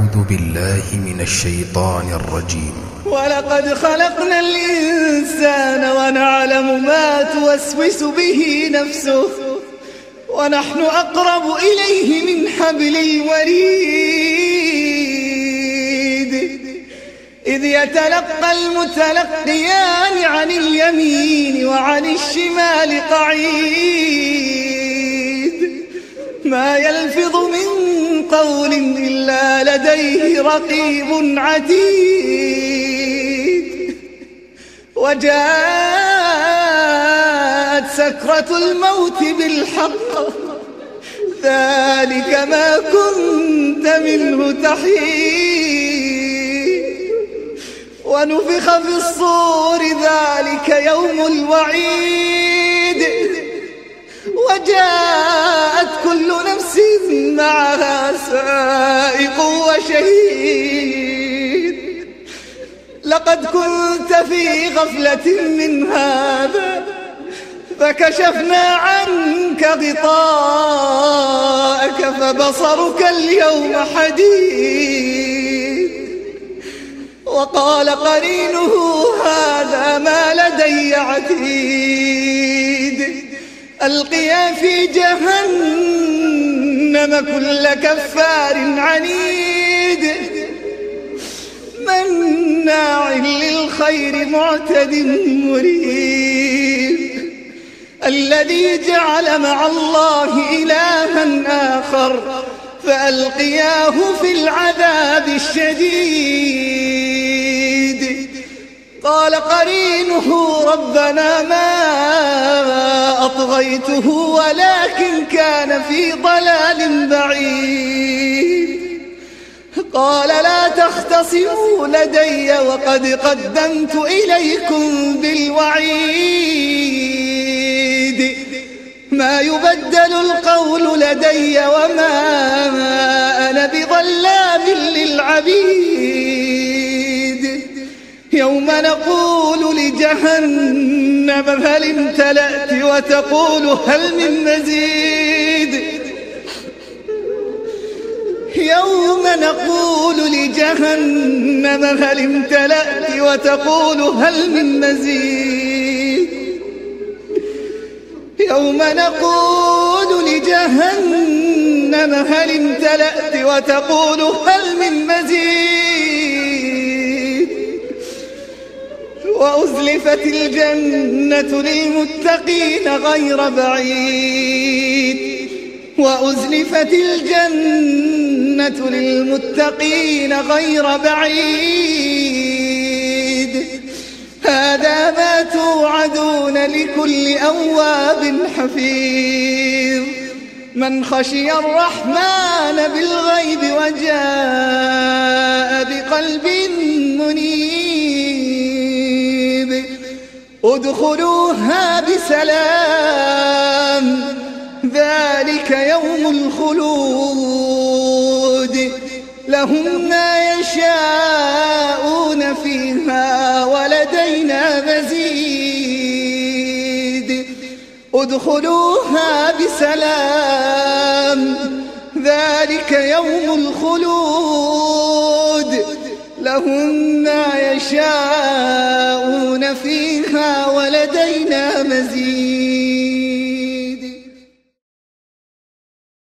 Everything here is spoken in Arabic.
أعوذ بالله من الشيطان الرجيم. ولقد خلقنا الإنسان ونعلم ما توسوس به نفسه ونحن أقرب إليه من حبل الوريد إذ يتلقى المتلقيان عن اليمين وعن الشمال قعيد ما يلفظ من قول إلا لديه رقيب عتيد وجاءت سكرة الموت بالحق ذلك ما كنت منه تحيد ونفخ في الصور ذلك يوم الوعيد وجاءت كل نفس معها سائق وشهيد لقد كنت في غفلة من هذا فكشفنا عنك غطاءك فبصرك اليوم حديد وقال قرينه هذا ما لدي عتيد ألقيا في جهنم كل كفار عنيد مناع للخير معتد مريب الذي جعل مع الله إلها آخر فألقياه في العذاب الشديد قال قرينه ربنا ما أطغيته ولكن كان في ضلال بعيد قال لا تختصموا لدي وقد قدمت إليكم بالوعيد ما يبدل القول لدي وما أنا بظلام للعبيد يوم نقول لجهنم هل امتلأت وتقول هل من مزيد يوم نقول لجهنم هل امتلأت وتقول هل من مزيد يوم نقول لجهنم هل امتلأت وتقول هل من مزيد وأزلفت الجنة للمتقين غير بعيد وأزلفت الجنة للمتقين غير بعيد هذا ما توعدون لكل أواب حفيظ من خشي الرحمن بالغيب وجاء بقلب منيب ادخلوها بسلام ذلك يوم الخلود لهم ما يشاءون فيها ولدينا مزيد ادخلوها بسلام ذلك يوم الخلود لهم ما يشاءون فيها ولدينا مزيد